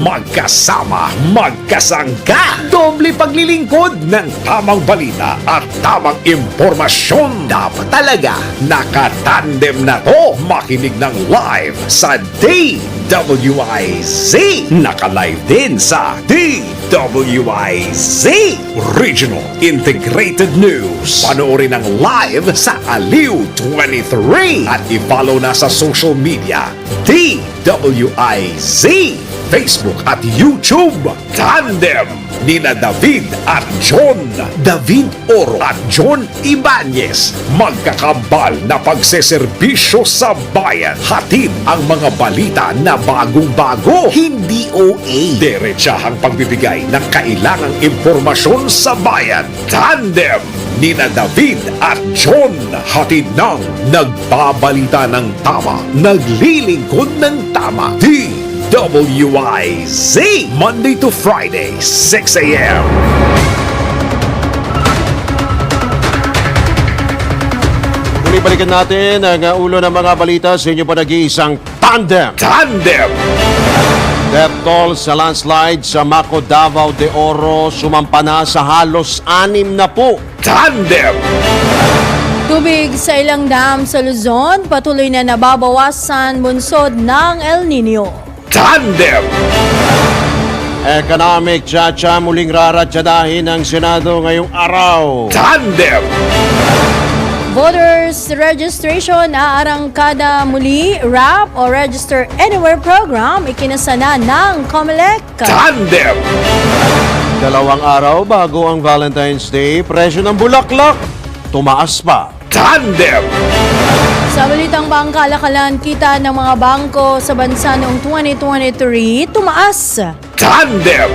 Magkasama, magkasangka. Doble paglilingkod ng tamang balita at tamang impormasyon. Dapat talaga nakatandem na to. Makinig ng live sa DWIZ. Naka-live din sa DWIZ Regional Integrated News. Panoorin ang live sa Aliw 23 at i-follow na sa social media DWIZ Facebook at YouTube. Tandem nina David at John. David Oro at John Ibanez. Magkakambal na pagseserbisyo sa bayan. Hatid ang mga balita na bagong-bago. Hindi OA. Diretsahang pagbibigay ng kailangang impormasyon sa bayan. Tandem nina David at John. Hatid ng nagbabalita ng tama. Naglilingkod ng tama. WIZ Monday to Friday, 6 a.m. Muli balikan natin ang ulo ng mga balita sa inyo pa nag-iisang Tandem. Tandem! Death toll sa landslide sa Maco, Davao de Oro sumampa na sa halos 6 na po. Tandem! Tubig sa ilang dam sa Luzon, patuloy na nababawasan bunsod ng El Nino. Tandem! Economic Chacha muling raratyadahin ng Senado ngayong araw. Tandem! Voters registration aarangkada muli, RAP o Register Anywhere program ikinasana ng COMELEC. Tandem! 2 araw bago ang Valentine's Day, presyo ng bulaklak tumaas pa. Tandem! Sa balitang pangkalakalan, kita ng mga bangko sa bansa noong 2023 tumaas. Tandem!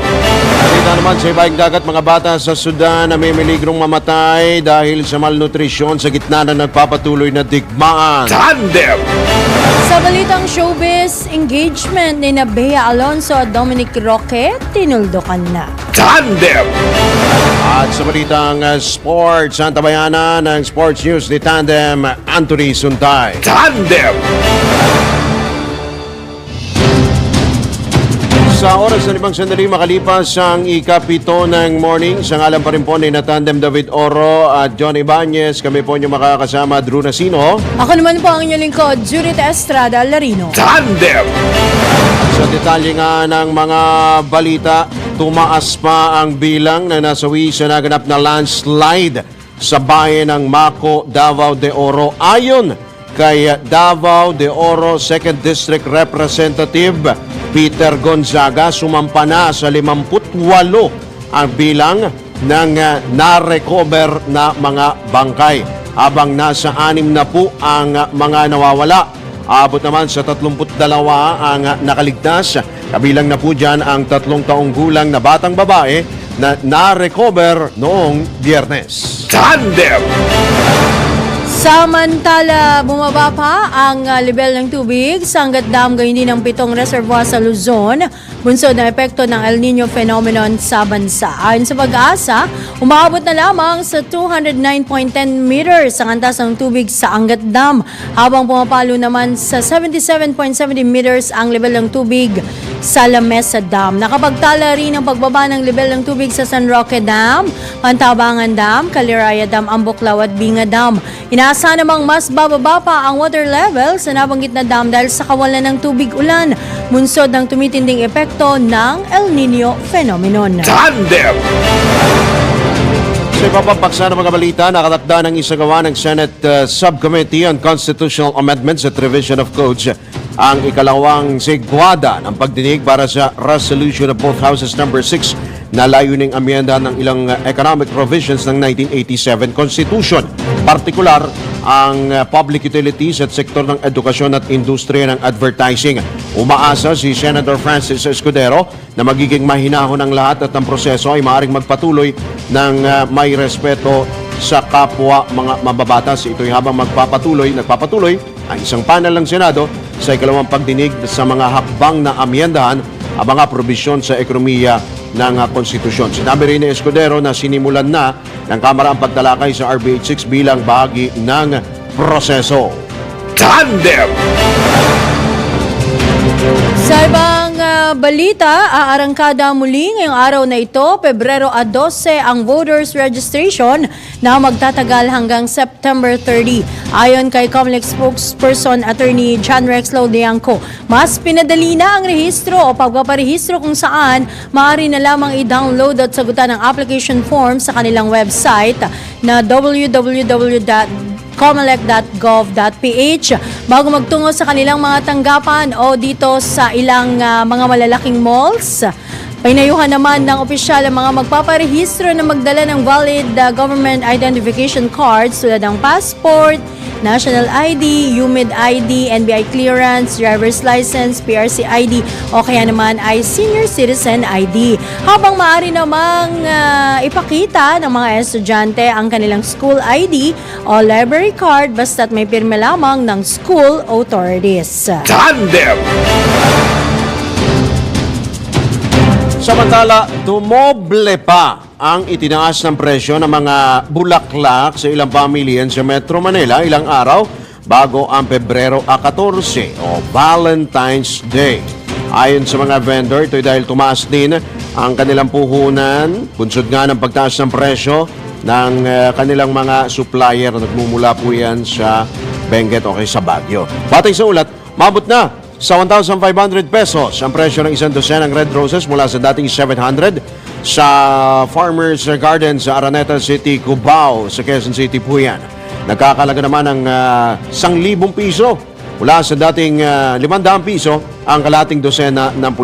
Kita naman sa ibaing dagat, mga bata sa Sudan na may meligrong mamatay dahil sa malnutrisyon sa gitna na nagpapatuloy na digmaan. Tandem! Sa balitang showbiz, engagement ni Bea Alonso at Dominic Roque tinuldukan na. Tandem! At sa balitang sports, ang tabayana ng Sports News ni Tandem, Anthony Suntay. Tandem! Sa oras na 5 sandali makalipas ang ikapito ng morning, sa ngalan pa rin po ni Tandem David Oro at John Ibanez, kami po niyo makakasama, Drew Nasino. Ako naman po ang inyong lingkod, Judith Estrada Larino. Tandem! Sa detalye nga ng mga balita, tumaas pa ang bilang na nasawi sa naganap na landslide sa bayan ng Maco, Davao de Oro. Ayon kay Davao de Oro 2nd District Representative Peter Gonzaga, sumampa na sa 58 ang bilang ng na-recover na mga bangkay. Habang nasa 6 na po ang mga nawawala. Abot naman sa 32 ang nakaligtas. Kabilang na po dyan ang 3 taong gulang na batang babae na na-recover noong Biyernes. Tandem! Samantala, bumaba pa ang level ng tubig sa Angat Dam, gayon din ang 7 reservoir sa Luzon, bunsod ng epekto ng El Nino phenomenon sa bansa. Ayon sa Pag-asa, umaabot na lamang sa 209.10 meters ang antas ng tubig sa Angat Dam, habang pumapalo naman sa 77.70 meters ang level ng tubig sa La Mesa Dam. Nakapagtala rin ang pagbaba ng level ng tubig sa San Roque Dam, Pantabangan Dam, Caliraya Dam, Ambuklaw at Binga Dam. Inaasahan namang mas bababa pa ang water level sa nabanggit na dam dahil sa kawalan ng tubig ulan, bunsod ng tumitinding epekto ng El Nino phenomenon. Tandem! Sa iba pang paksa ng mga balita, nakatakda ng isagawa ng Senate Subcommittee on Constitutional Amendments at Revision of Codes ang ikalawang sigwada ng pagdinig para sa resolution of both houses number 6 na layuning amyenda ng ilang economic provisions ng 1987 Constitution. Partikular ang public utilities at sektor ng edukasyon at industriya ng advertising. Umaasa si Senator Francis Escudero na magiging mahinahon ang lahat at ang proseso ay maaaring magpatuloy ng may respeto sa kapwa mga mababatas. Ito'y habang nagpapatuloy ang isang panel ng Senado sa ikalawang pagdinig sa mga hakbang na amyendahan ang mga probisyon sa ekonomiya ng konstitusyon. Sinabi rin ni Escudero na sinimulan na ng Kamara ang pagtalakay sa RB 86 bilang bahagi ng proseso. Tandem! Sa ibang balita, aarangkada muli ngayong araw na ito, Pebrero 12, ang voters registration na magtatagal hanggang September 30. Ayon kay Comelec spokesperson Attorney John Rex Laudianco, mas pinadali na ang rehistro o pagpaparehistro kung saan maaari na lamang i-download at sagutan ang application form sa kanilang website na www.comelec.gov.ph bago magtungo sa kanilang mga tanggapan o dito sa ilang mga malalaking malls. Pinayuhan naman ng opisyal ang mga magpaparehistro na magdala ng valid government identification cards tulad ng passport, national ID, UMID ID, NBI clearance, driver's license, PRC ID o kaya naman ay senior citizen ID. Habang maaari namang ipakita ng mga estudyante ang kanilang school ID o library card basta't may pirma lamang ng school authorities. Tandem! Samantala, dumoble pa ang itinaas ng presyo ng mga bulaklak sa ilang pamilyan sa Metro Manila ilang araw bago ang Pebrero 14 o Valentine's Day. Ayon sa mga vendor, ito dahil tumaas din ang kanilang puhunan, bunsod nga ng pagtaas ng presyo ng kanilang mga supplier na nagmumula po yan sa Benguet o kay sa Baguio. Batay sa ulat, mabot na sa 1,500 pesos ang presyo ng isang dosenang red roses mula sa dating 700 sa Farmers Garden sa Araneta City, Cubao sa Quezon City po yan. Nagkakalaga naman ng 1,000 piso mula sa dating 500 piso ang kalating dosena ng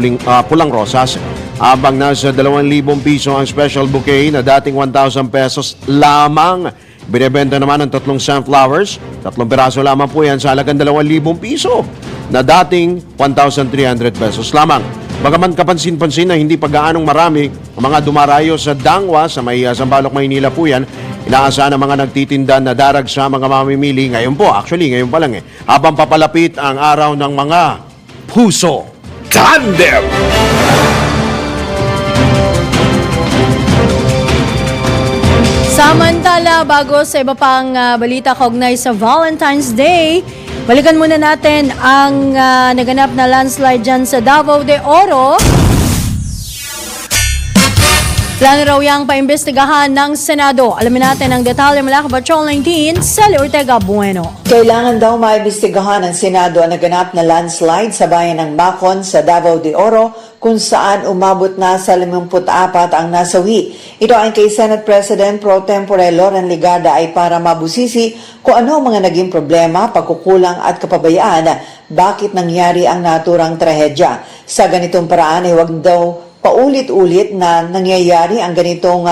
pulang rosas. Habang nasa 2,000 piso ang special bouquet na dating 1,000 pesos lamang. Binebenta naman ng 3 sunflowers, 3 piraso lamang po yan sa halagang 2,000 piso na dating 1,300 pesos lamang. Bagaman kapansin-pansin na hindi pa gaanong marami ang mga dumarayo sa Dangwa sa may Sampaloc, Maynila po yan, inaasahan ng mga nagtitinda na darag sa mga mamimili ngayon po, actually ngayon pa lang habang papalapit ang araw ng mga puso. Tandem! Samantala, bago sa iba pang balita kaugnay sa Valentine's Day, balikan muna natin ang naganap na landslide dyan sa Davao de Oro. Plano raw yang paimbestigahan ng Senado. Alamin natin ang detalye mula kay Patrol 19, Sally Ortega Bueno. Kailangan daw maimbestigahan ng Senado ang naganap na landslide sa bayan ng Bacon sa Davao de Oro kung saan umabot na sa 54 ang nasawi. Ito ay kay Senate President Pro Tempore Loren Legarda ay para mabusisi kung ano ang mga naging problema, pagkukulang at kapabayaan bakit nangyari ang naturang trahedya. Sa ganitong paraan ay huwag daw paulit-ulit na nangyayari ang ganitong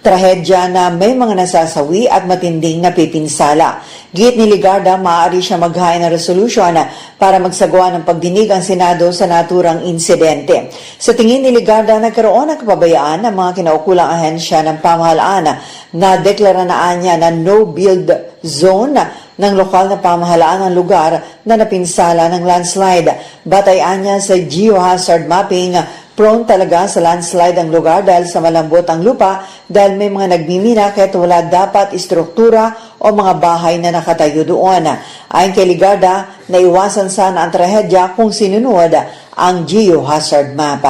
trahedya na may mga nasasawi at matinding napipinsala. Git ni Legarda, maaari siya maghain ng resolution para magsagawa ng pagdinig ang Senado sa naturang insidente. Sa tingin ni Legarda, nagkaroon ng kapabayaan ng mga kinaukulang ahensya ng pamahalaan na deklara na niya na no-build zone ng lokal na pamahalaan ng lugar na napinsala ng landslide. Batayan niya sa geohazard mapping, prone talaga sa landslide ang lugar dahil sa malambot ang lupa dahil may mga nagmimina kahit wala dapat istruktura o mga bahay na nakatayo doon. Ayon kay Legarda, naiwasan sana ang trahedya kung sinunod ang geohazard map.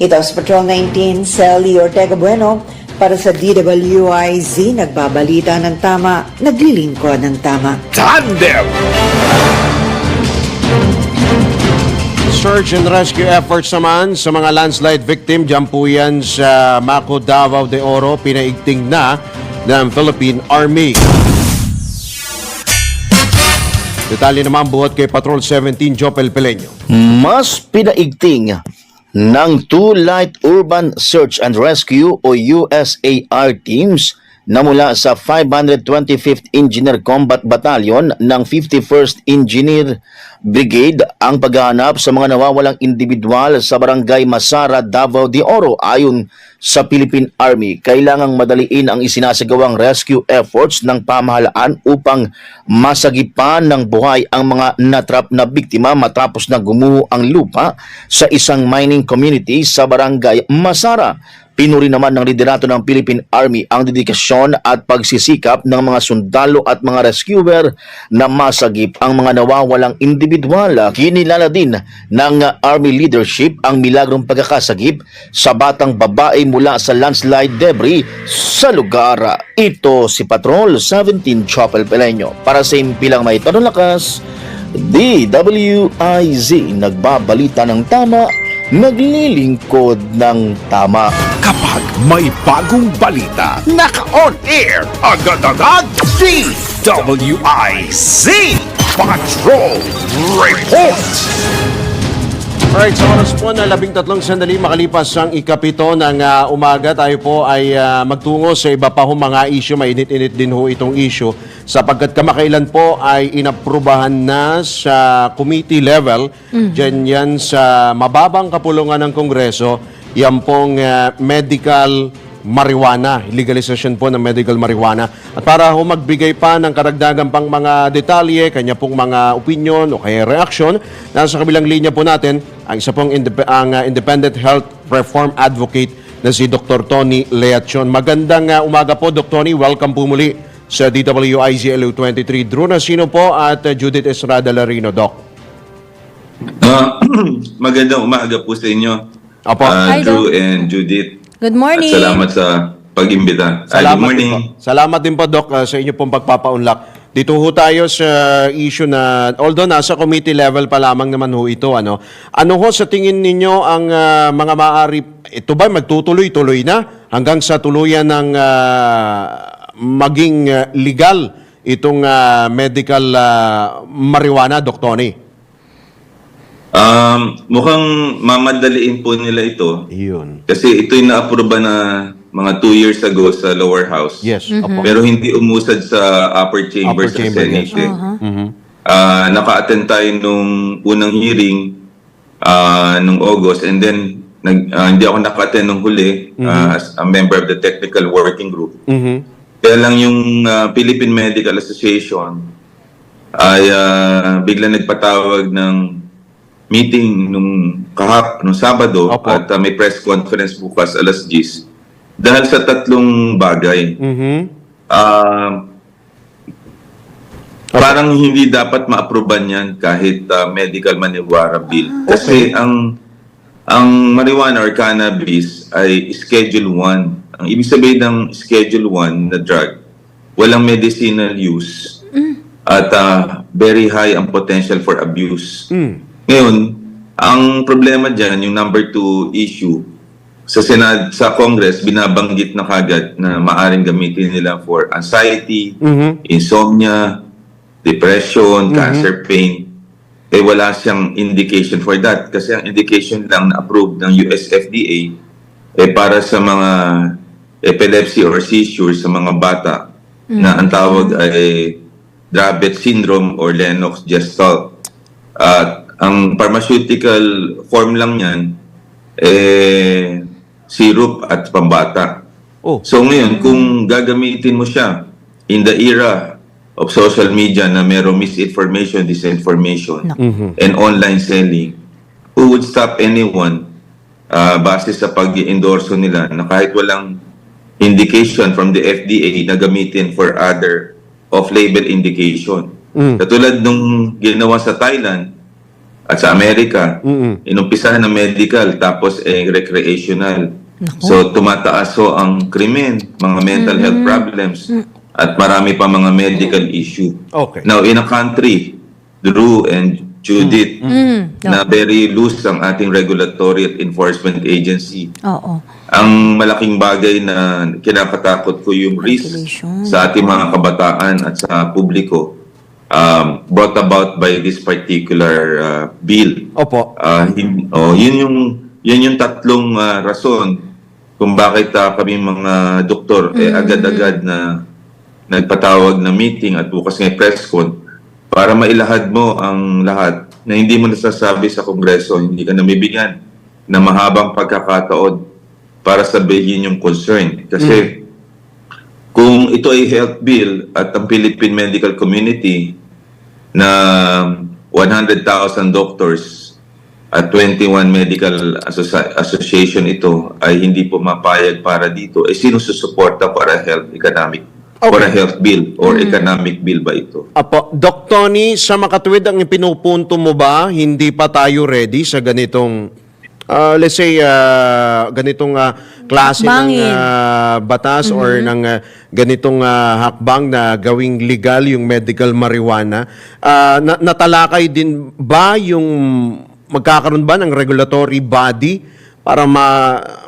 Ito sa Patrol 19, Sally Ortega Bueno para sa DWIZ, nagbabalita ng tama, naglilingkod ng tama. Tandem! Search and rescue efforts naman sa mga landslide victim, dyan po yan sa Maco, Davao de Oro, pinaigting na ng Philippine Army. Detalye naman buhat kay Patrol 17, Jopel Peleño. Mas pinaigting ng 2 Light Urban Search and Rescue o USAR teams na mula sa 525th Engineer Combat Battalion ng 51st Engineer Brigade ang paghahanap sa mga nawawalang individual sa Barangay Masara, Davao de Oro. Ayon sa Philippine Army, kailangang madaliin ang isinasagawang rescue efforts ng pamahalaan upang masagipan ng buhay ang mga natrap na biktima matapos na gumuho ang lupa sa isang mining community sa Barangay Masara. Pinuri naman ng liderato ng Philippine Army ang dedikasyon at pagsisikap ng mga sundalo at mga rescuer na masagip ang mga nawawalang individual. Kinilala din ng Army leadership ang milagrong pagkakasagip sa batang babae mula sa landslide debris sa lugar. Ito si Patrol 17 Chopel Peleño. Para sa impilang may tanong lakas, DWIZ nagbabalita ng tama, naglilingkod ng tama. Kapag may bagong balita, naka-on air, agad-agad, DWIZ Patrol Report! Alright, sa oras po na 13 sandali makalipas ang ikapito ng umaga, tayo po ay magtungo sa iba pa hong mga issue. Mainit-init din ho itong issue sapagkat kamakailan po ay inaprubahan na sa committee level, dyan yan sa mababang kapulungan ng Kongreso, yan pong medical marijuana, legalization po ng medical marijuana. At para ho magbigay pa ng karagdagan pang mga detalye, kanya pong mga opinion o kaya reaction, nasa kabilang linya po natin ang isa pong independent health reform advocate na si Dr. Tony Leachon. Magandang umaga po, Dr. Tony. Welcome po muli sa DWIZ LU23. Drew Nasino po at Judith Estrada Larino, Doc. Magandang umaga po sa inyo, Opo. Hi, Drew Doc. and Judith. Good morning. At salamat sa pag-imbita. Good Salamat morning. din po. Salamat din po, Doc, sa inyo pong pagpapaunlak. Dito ho tayo sa issue na, although nasa committee level pa lamang naman ho ito, ano ho sa tingin ninyo ang mga maaari, ito ba magtutuloy-tuloy na hanggang sa tuluyan ng maging legal itong medical marijuana, Dr. Tony? Mukhang mamadaliin po nila ito. Yun. Kasi ito'y na-aproba na mga 2 years ago sa lower house. Yes, opo. Pero hindi umusad sa upper chamber Upper sa chamber, Senate. yes. Naka-attend tayo nung unang hearing nung August, and then hindi ako naka-attend nung huli as a member of the technical working group. Kaya lang yung Philippine Medical Association ay bigla nagpatawag ng meeting nung Sabado. Opo. At may press conference bukas alas 10 dahil sa tatlong bagay. Parang hindi dapat ma-aproban yan kahit medical marijuana bill. Kasi ang marijuana or cannabis ay Schedule 1. Ang ibig sabihin ng Schedule 1 na drug, walang medicinal use at very high ang potential for abuse. Ngayon, ang problema dyan, yung number 2 issue, sa Congress, binabanggit na kagad na maaaring gamitin nila for anxiety, insomnia, depression, cancer pain. Eh wala siyang indication for that. Kasi ang indication lang na approved ng US FDA para sa mga epilepsy or seizure sa mga bata na ang tawag ay Dravet syndrome or Lennox-Gastaut. At ang pharmaceutical form lang yan, syrup at pambata. Oh. So ngayon, kung gagamitin mo siya in the era of social media na merong misinformation, disinformation, and online selling, who would stop anyone base sa pag-i-endorso nila na kahit walang indication from the FDA na gamitin for other off-label indication. Katulad nung ginawa sa Thailand, at sa Amerika, inumpisahan ng medical tapos recreational. So tumataas ho ang krimen, mga mental health problems, at marami pa mga medical issue. Okay. Now, in a country, Drew and Judith, na very loose ang ating regulatory at enforcement agency. Oo. Ang malaking bagay na kinakatakot ko yung risk Regulation. sa ating mga kabataan at sa publiko brought about by this particular bill. Opo. Yun yung tatlong rason kung bakit kami mga doktor agad-agad na nagpatawag na meeting at bukas ng press con para mailahad mo ang lahat na hindi mo nasasabi sa Kongreso, hindi ka namibigyan na mahabang pagkakataon para sabihin yung concern. Kasi kung ito ay health bill at ang Philippine medical community na 100,000 doctors at 21 medical association ito ay hindi pumapayag para dito, sino susuporta para for a health bill or economic bill ba ito? Apo, Doc Tony, sa makatuwid ang ipinupunto mo ba, hindi pa tayo ready sa ganitong, let's say, ganitong klase Hakbangin. ng batas or ng ganitong hakbang na gawing legal yung medical marijuana? Natalakay din ba yung magkakaroon ba ng regulatory body para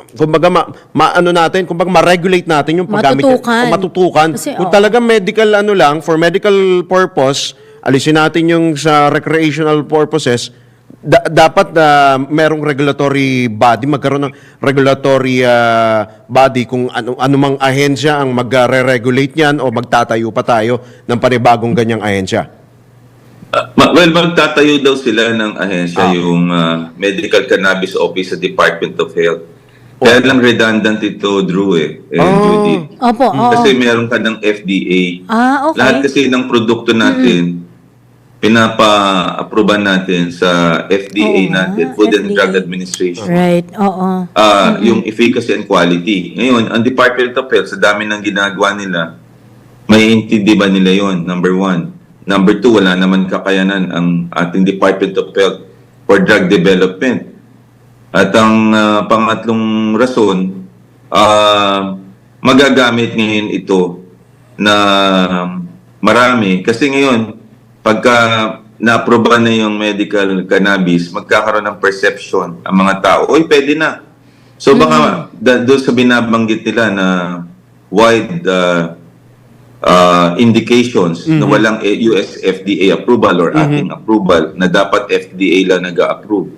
kumbaga ma-regulate natin yung paggamit Matutukan. Kasi, kung talaga medical lang for medical purpose, alisin natin yung sa recreational purposes, dapat merong regulatory body, magkaroon ng regulatory body kung anumang ahensya ang magre-regulate niyan o magtatayo pa tayo ng panibagong ganyang ahensya. Well, magtatayo daw sila ng ahensya, yung Medical Cannabis Office sa Department of Health. Kaya lang redundant ito, Drew, Judy. Opo, oo. Kasi meron ka ng FDA. Okay. Lahat kasi ng produkto natin, pinapa-aproban natin sa FDA natin, Food and FDA. Drug Administration. Right, oo. Yung efficacy and quality. Ngayon, ang Department of Health, sa dami ng ginagawa nila, may intindi ba nila yon? Number one. Number two, wala naman kakayanan ang ating Department of Health for drug development. At ang pangatlong rason, magagamit ngayon ito na marami. Kasi ngayon, pagka na-aproba na yung medical cannabis, magkakaroon ng perception ang mga tao, oy, pwede na. So baka doon sa binabanggit nila na wide indications na walang US FDA approval or ating approval na dapat FDA lang nag-approve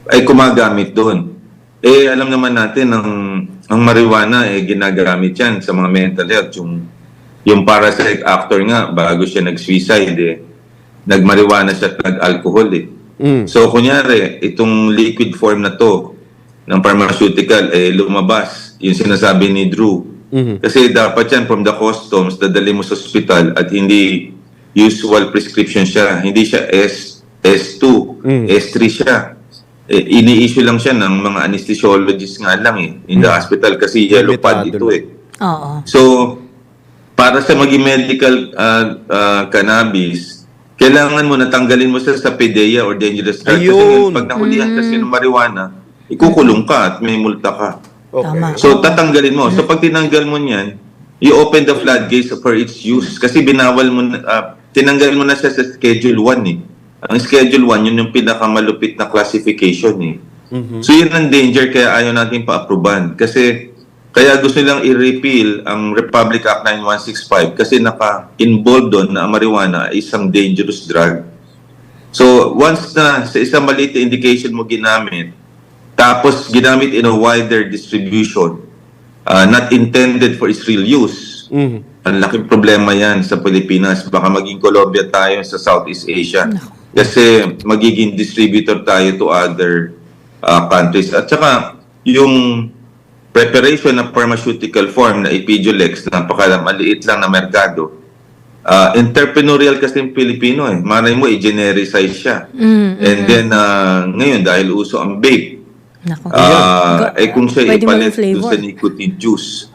ay kumagamit doon. Alam naman natin ang marijuana ginagamit yan sa mga mental health. Yung parasite actor nga, bago siya nag-suicide, nag-marijuana siya at nag-alcohol. So kunyari, itong liquid form na to ng pharmaceutical lumabas, yung sinasabi ni Drew. Kasi dapat yan from the customs, dadali mo sa hospital at hindi usual prescription siya. Hindi siya S2, S3 siya. Ini-issue lang siya ng mga anesthesiologists nga lang in the hospital kasi yellow pad ito Oo. So, para sa maging medical cannabis, kailangan mo natanggalin mo siya sa PDEA or dangerous drug. Kasi ngayon, pag nahulihan kasi ng marijuana, ikukulong ka at may multa ka. Tama. So, tatanggalin mo. So, pag tinanggal mo niyan, you open the floodgates for its use. Kasi binawal mo, tinanggal mo na siya sa Schedule 1 Ang Schedule 1, yun yung pinakamalupit na classification So, yun ang danger kaya ayaw natin pa-aproban. Kasi, kaya gusto nilang i-repeal ang Republic Act 9165 kasi naka-involved doon na ang marijuana ay isang dangerous drug. So, once na sa isang maliit na indication mo ginamit, tapos ginamit in a wider distribution, not intended for its real use. Ang laking problema yan sa Pilipinas. Baka maging Colombia tayo sa Southeast Asia. Kasi magiging distributor tayo to other countries. At saka, yung preparation ng pharmaceutical form na Epidiolex, napaka-maliit lang na merkado, entrepreneurial kasi yung Pilipino Malay mo, i-genericize siya. And then, ngayon, dahil uso ang vape, kung siya ipalit doon sa nicotine juice,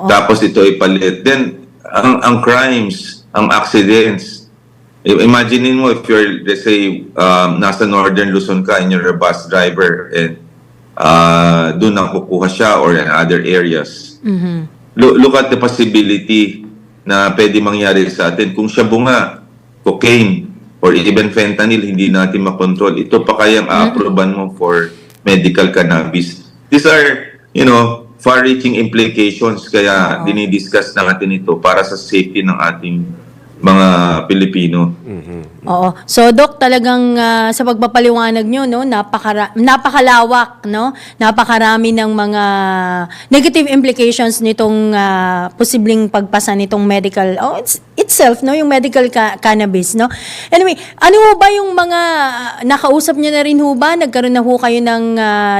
tapos ito ipalit, then ang crimes, ang accidents, imagine mo if you're, let's say, nasa Northern Luzon ka and you're a bus driver and doon ang kukuha siya or in other areas. Look at the possibility na pwede mangyari sa atin. Kung siya bunga, cocaine, or even fentanyl, hindi natin makontrol. Ito pa kayang a-approban mo for medical cannabis. These are, far-reaching implications kaya dinidiscuss natin ito para sa safety ng ating mga Pilipino. Oo. So, Doc, talagang sa pagpapaliwanag nyo, napakalawak, napakarami ng mga negative implications nitong posibleng pagpasa nitong medical, itself, yung medical cannabis, Anyway, ano ho ba yung mga nakausap nyo na rin ho ba? Nagkaroon na ho kayo ng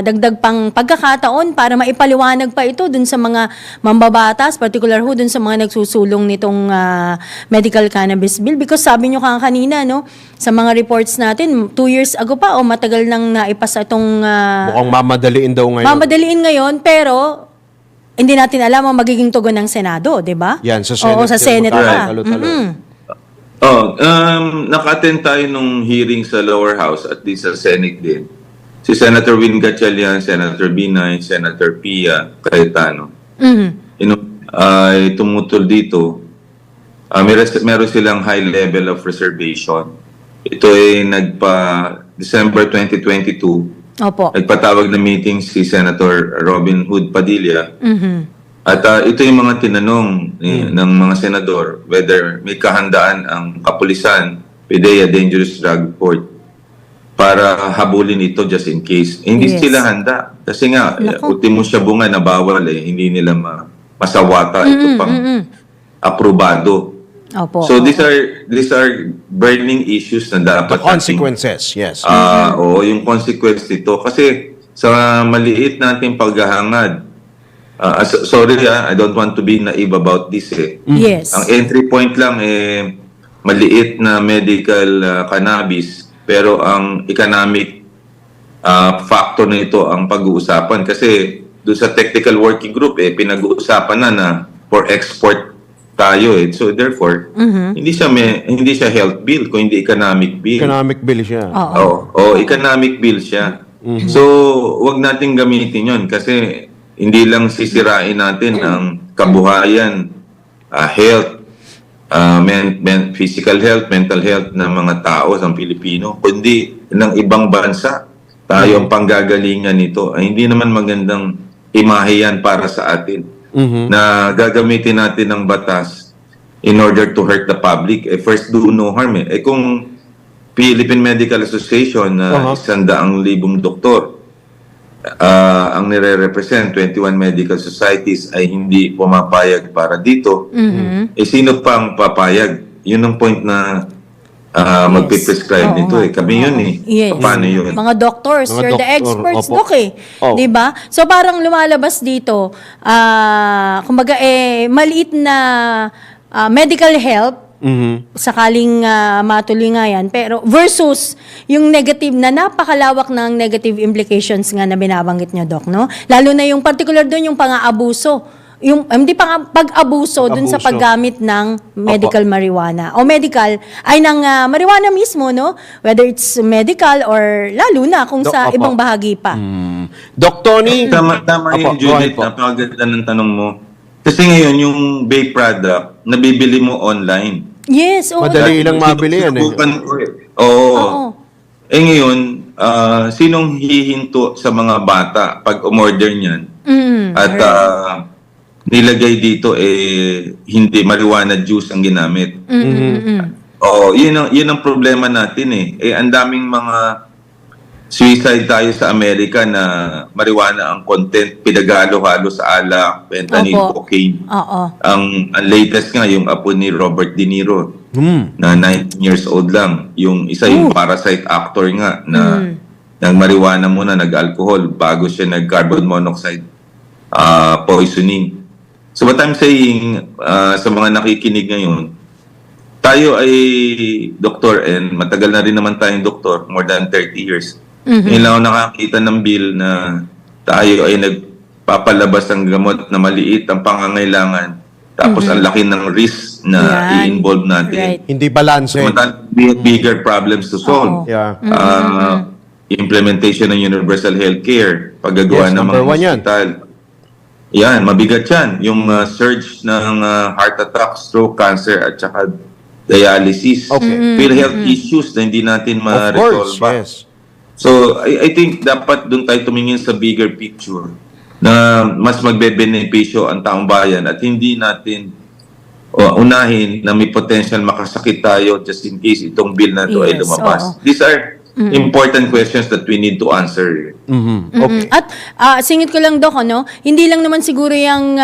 dagdag pang pagkakataon para maipaliwanag pa ito dun sa mga mambabatas, particular ho dun sa mga nagsusulong nitong medical cannabis bill? Because sabi nyo kanina, no? Sa mga reports natin, 2 years ago pa o matagal nang naipasa itong Mukhang mamadaliin daw ngayon. mamadaliin ngayon, pero hindi natin alam ang magiging tugon ng Senado, di ba? Yan, sa Senate. Oo, sa Senate Right. pa. Talo-talo. Naka-attend tayo nung hearing sa lower house at least sa Senate din. Si Senator Win Gatchalian, Senator Binay, Senator Pia Cayetano. Ay tumutol dito. Meron silang high level of reservation. Ito ay December 2022. Opo. Nagpatawag na meeting si Senator Robin Hood Padilla. At ito yung mga tinanong ng mga senador, whether may kahandaan ang kapulisan, PDEA, Dangerous Drug Report, para habulin ito just in case. Hindi Yes. sila handa. Kasi nga, Naku. ultimo siya bunga na bawal hindi nila masawata ito pang aprobado. Opo. So these are burning issues na The dapat consequences, yes. Oo, yung consequence nito. Kasi sa maliit nating paghahangad, sorry I don't want to be naive about this Yes. Ang entry point lang maliit na medical cannabis, pero ang economic factor nito ang pag-uusapan. Kasi doon sa technical working group, pinag-uusapan na for export tayo So therefore, hindi siya health bill, kung hindi economic bill. Economic bill siya. Oo, economic bill siya. So, wag nating gamitin 'yon kasi hindi lang sisirain natin ang kabuhayan, health, physical health, mental health ng mga tao sa Pilipino, kundi ng ibang bansa. Tayo ang panggagalingan nito. Ay, hindi naman magandang imahe yan para sa atin. Na gagamitin natin ng batas in order to hurt the public. First, do no harm. Kung Philippine Medical Association na 100,000 doktor ang nire-represent 21 medical societies ay hindi pumapayag para dito, sino pang papayag? Yun ang point na magpiprescribe nito Kami yun Yes. Paano yun? Mga doctors, Mga you're the doktor, experts, opo. Dok Oh. 'Di ba? So parang lumalabas dito, kumbaga maliit na medical help sakaling matuloy nga yan, pero versus yung negative na napakalawak ng negative implications nga na binabanggit nyo, Doc, no? Lalo na yung particular doon yung pang-aabuso. Yung hindi pag-abuso dun sa Pag-abuso. paggamit ng medical marijuana o medical ay ng marijuana mismo, no, whether it's medical or lalo na kung sa Opo. ibang bahagi pa. Doc Tony. Tama Opo, yung go ahead Judith, po. napakaganda ng tanong mo. Kasi ngayon, yung vape product, nabibili mo online. Yes, oo. Madali lang mabili yan Sinubukan ko Oo. Oo. Ngayon, sinong hihinto sa mga bata pag umorder niyan? At nilagay dito hindi marijuana juice ang ginamit. Oo, yun ang problema natin ang daming mga suicide tayo sa Amerika na marijuana ang content, pinagalo-halo sa alak, fentanyl, Opo. cocaine. Oo. Ang latest nga, yung apo ni Robert De Niro, na 19 years old lang. Yung isa, yung Parasite actor nga, na nag-marijuana muna, nag-alcohol, bago siya nag-carbon monoxide poisoning. So what I'm saying, sa mga nakikinig ngayon, tayo ay doktor and matagal na rin naman tayong doktor, more than 30 years. Ngayon lang ako nakakita ng bill na tayo ay nagpapalabas ng gamot na maliit ang pangangailangan. Tapos ang laki ng risk na Yan. i-involve natin. Right. Hindi balance. Samantalang bigger problems to solve. Yeah. Implementation ng universal healthcare, paggagawa Yes, ng number mga one yan. hospital. Yan, mabigat yan. Yung surge ng heart attack, stroke, cancer, at saka dialysis. Okay. PhilHealth issues na hindi natin Of course, ma-resolve. yes. So, I think dapat doon tayo tumingin sa bigger picture na mas magbe-benepisyo ang taong bayan at hindi natin unahin na may potential makasakit tayo just in case itong bill na ito ay Yes, lumabas. oo. These are important questions that we need to answer. Okay. At singit ko lang, Doc, ano, hindi lang naman siguro yung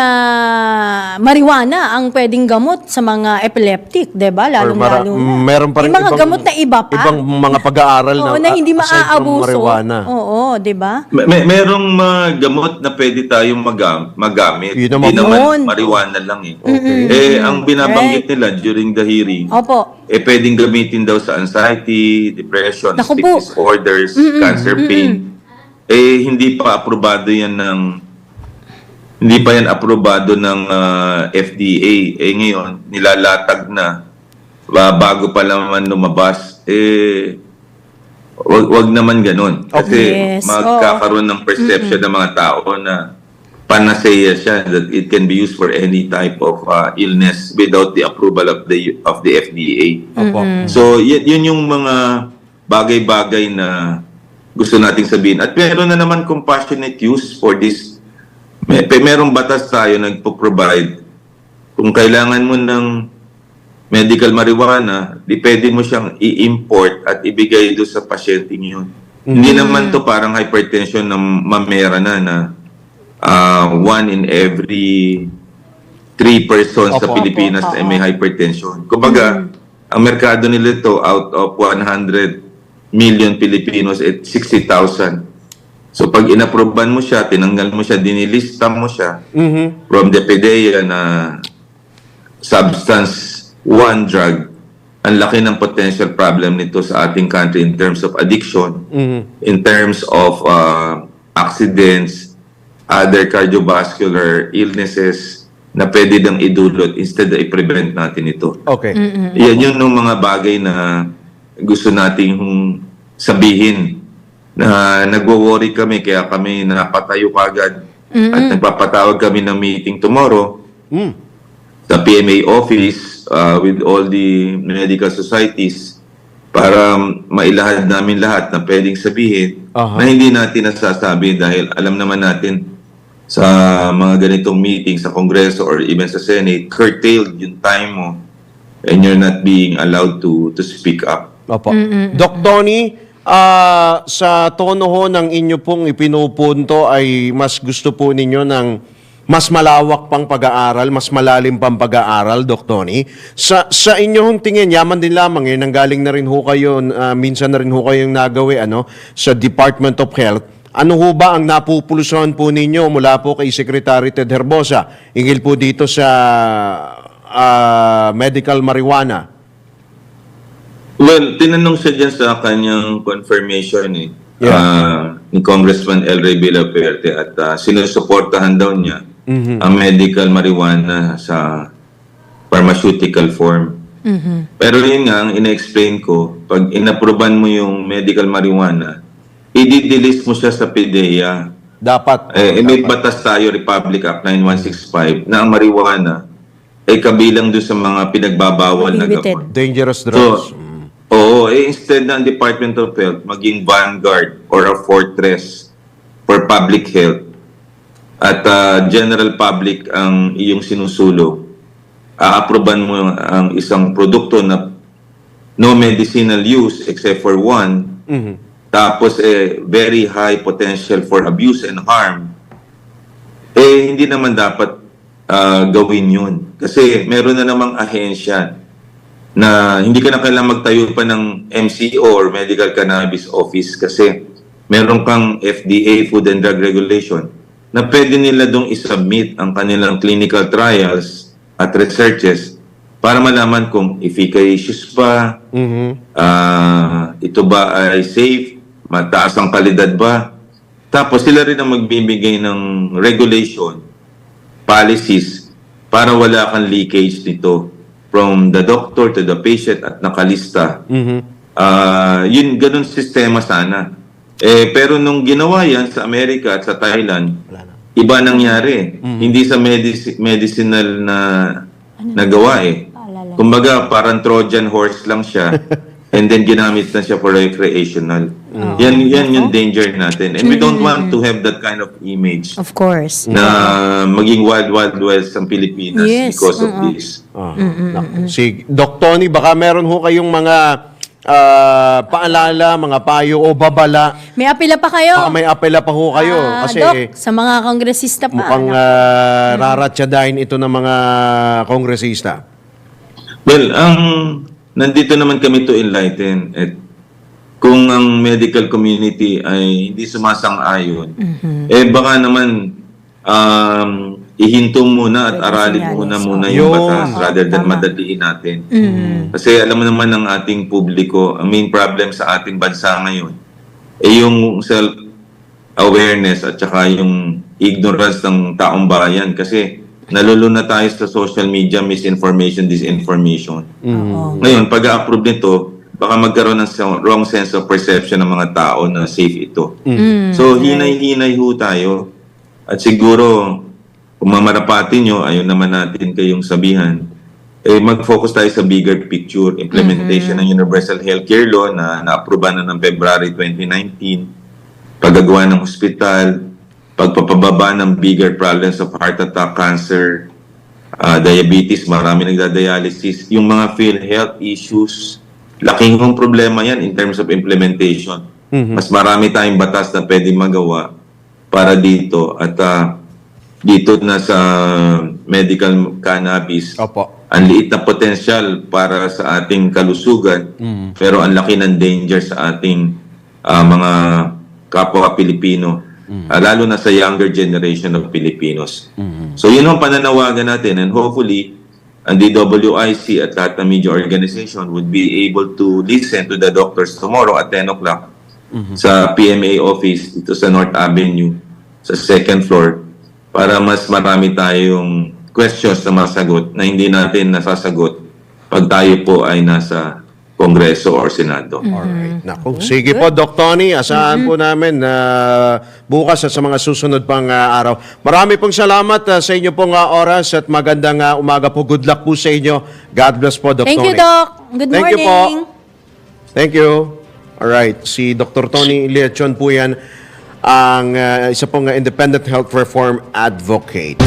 marijuana ang pwedeng gamot sa mga epileptic, 'di ba? Lalong-lalo na. Meron pa rin May mga gamot na iba pa. Ibang mga pag-aaral Oo, na na hindi aside from maaabuso. marijuana. Oo, 'di ba? Merong mga gamot na pwede tayong magamit. Yun Hindi naman. naman marijuana lang eh. Ang binabanggit nila during the hearing, Opo. pwedeng gamitin daw sa anxiety, depression, Naku sleep po. disorders, cancer pain. Hindi pa aprobado yan FDA. Ngayon, nilalatag na bago pa naman lumabas, wag naman ganun. Kasi Yes, magkakaroon ng perception ng mga tao na panacea siya, that it can be used for any type of illness without the approval of the FDA. Opo. So, yun yung mga bagay-bagay na gusto nating sabihin. At meron na naman compassionate use for this. Merong batas tayo nagpo-provide. Kung kailangan mo ng medical marijuana, pwede mo siyang i-import at ibigay doon sa pasyente yun. Hindi naman to parang hypertension na mamera na 1 in every 3 persons sa Opo. Pilipinas ay may hypertension. Kumbaga, ang merkado nila ito, out of 100 million Filipinos at 60,000. So pag inaproban mo siya, tinanggal mo siya, dinilista mo siya from the PDEA na substance 1 drug, ang laki ng potential problem nito sa ating country in terms of addiction, in terms of accidents, other cardiovascular illnesses na pwede dang idulot instead na i-prevent natin ito. Okay. Yan yun ng mga bagay na gusto nating sabihin na nagwo-worry kami kaya kami napatayo kagad at nagpapatawag kami ng meeting tomorrow sa PMA office with all the medical societies para mailahad namin lahat na pwedeng sabihin na hindi natin nasasabi dahil alam naman natin sa mga ganitong meeting sa Kongreso or even sa Senate, curtailed yung time mo and you're not being allowed to speak up. Opo. Doc Tony, sa tono ho ng inyo pong ipinupunto ay mas gusto po ninyo ng mas malawak pang pag-aaral, mas malalim pang pag-aaral, Doc Tony. Sa inyong tingin, yaman din lamang eh, nanggaling na rin ho kayo, minsan na rin ho kayong nagawi sa Department of Health. Ano ho ba ang napupulusan po ninyo mula po kay Secretary Ted Herbosa? Ingil po dito sa medical marijuana. Well, tinanong siya dyan sa kanyang confirmation ni Congressman El Rey Villaverde at sinusuportahan daw niya ang medical marijuana sa pharmaceutical form. Pero yun nga, ang ina-explain ko, pag inaproban mo yung medical marijuana, i-delist mo siya sa PDEA. Dapat. May batas tayo, Republic Act 9165, na ang marijuana ay kabilang doon sa mga pinagbabawal na Prohibited. gamot. Dangerous drugs. Instead ng Department of Health, maging vanguard or a fortress for public health at general public ang iyong sinusulong, aaproban mo ang isang produkto na no medicinal use except for one, tapos very high potential for abuse and harm, hindi naman dapat gawin yun. Kasi meron na namang ahensya na hindi ka na kailangan magtayo pa ng MCO or Medical Cannabis Office kasi meron kang FDA, Food and Drug Regulation, na pwede nila dong isubmit ang kanilang clinical trials at researches para malaman kung efficacious ba, ito ba ay safe, mataas ang kalidad ba. Tapos sila rin ang magbibigay ng regulation, policies, para wala kang leakage nito from the doctor to the patient at nakalista. Yun, ganun sistema sana. Pero nung ginawa yan sa Amerika at sa Thailand, iba nangyari. Hindi sa medicinal na nagawa Kumbaga, parang Trojan horse lang siya and then ginamit na siya for recreational. Yan yung danger natin. And we don't want to have that kind of image Of course. na maging wild west ang Pilipinas Yes, because of this. Si Doc Tony, baka meron ho kayong mga paalala, mga payo o babala. May apila pa kayo? Baka may apela pa ho kayo. Kasi Doc, sa mga kongresista pa. mukhang raratsadahin ito ng mga kongresista. Well, nandito naman kami to enlighten. At kung ang medical community ay hindi sumasang-ayon, baka naman ihinto muna at Pwede aralin senyales. muna Yun. yung batas rather than Tama. madaliin natin. Kasi alam mo naman ng ating publiko, ang main problem sa ating bansa ngayon yung self-awareness at saka yung ignorance ng taong bayan. Kasi naluluna tayo sa social media, misinformation, disinformation. Oo. Ngayon, pag-approve nito, baka magkaroon ng wrong sense of perception ng mga tao na safe ito. So, hinay-hinay ho tayo. At siguro, kung mamarapati nyo, ayun naman natin kayong sabihan, mag-focus tayo sa bigger picture, implementation ng Universal Healthcare Law na na-approvean na ng February 2019, paggagawa ng hospital, pagpapababa ng bigger problems of heart attack, cancer, diabetes, marami nagda-dialysis, yung mga PhilHealth issues, laking problema yan in terms of implementation. Mas marami tayong batas na pwede magawa para dito at dito na sa medical cannabis. Opo. Ang liit na potensyal para sa ating kalusugan, pero ang laki ng danger sa ating mga kapwa Pilipino, lalo na sa younger generation of Filipinos. So yun ang pananawagan natin, and hopefully, ang DWIC at lahat ng media organization would be able to listen to the doctors tomorrow at 10 o'clock sa PMA office dito sa North Avenue, sa second floor, para mas marami tayong questions na masagot na hindi natin nasasagot pag tayo po ay nasa Kongreso or Senado. Alright. Naku. Sige po, Doc Tony. Asahan po namin na bukas at sa mga susunod pang araw. Marami pong salamat sa inyo pong oras at magandang umaga po. Good luck po sa inyo. God bless po, Doc Thank Tony. you, Doc. Good Thank you po. morning. Thank you. Alright. Si Dr. Tony Leachon po yan, ang isa pong independent health reform advocate.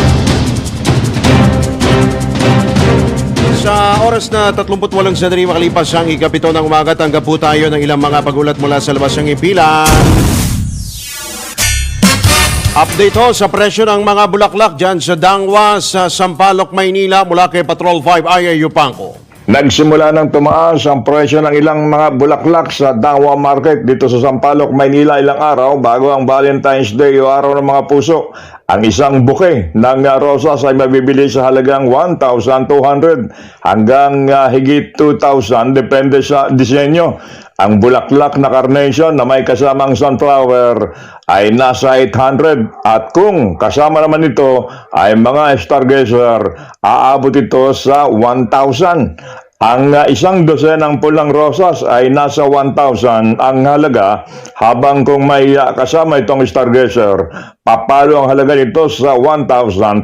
Sa oras na 38 sandali makalipas ang ikapito ng umaga, tanggap po tayo ng ilang mga pagulat mula sa labas ng impilan. Update ho sa presyo ng mga bulaklak dyan sa Dangwa sa Sampaloc, Maynila mula kay Patrol 5 Aya Yupanco. Nagsimula ng tumaas ang presyo ng ilang mga bulaklak sa Dangwa Market dito sa Sampaloc, Maynila ilang araw bago ang Valentine's Day o araw ng mga puso. Ang isang bouquet ng rosas ay mabibili sa halagang 1,200 hanggang higit 2,000 depende sa disenyo. Ang bulaklak na carnation na may kasamang sunflower ay nasa 800 at kung kasama naman ito ay mga stargazer, aabot ito sa 1,000. Ang isang dosenang pulang rosas ay nasa 1,000 ang halaga, habang kung may kasama itong stargazer, papalo ang halaga nito sa 1,500.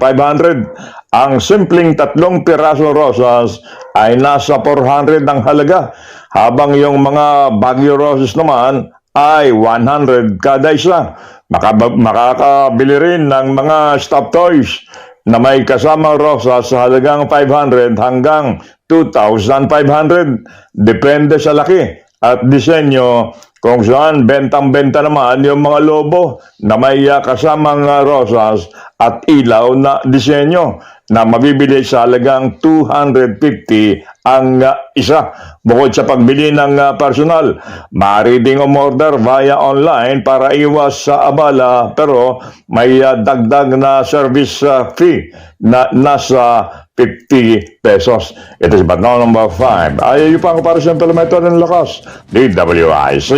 Ang simpleng 3 pirasong rosas ay nasa 400 ang halaga, habang yung mga Baguio roses naman ay 100 kada isa. Makakabili rin ng mga stuffed toys na may kasamang rosas sa halagang 500 hanggang 2,500. Depende sa laki at disenyo, kung saan bentang-benta naman yung mga lobo na may kasamang rosas at ilaw na disenyo na mabibili sa halagang 250 ang isa. Bukod sa pagbili ng personal, maaari ding umorder via online para iwas sa abala, pero may dagdag na service fee na nasa 50 pesos. It is but now number 5. Ayaw pa ako para sa implemento ng lakas. DWIC.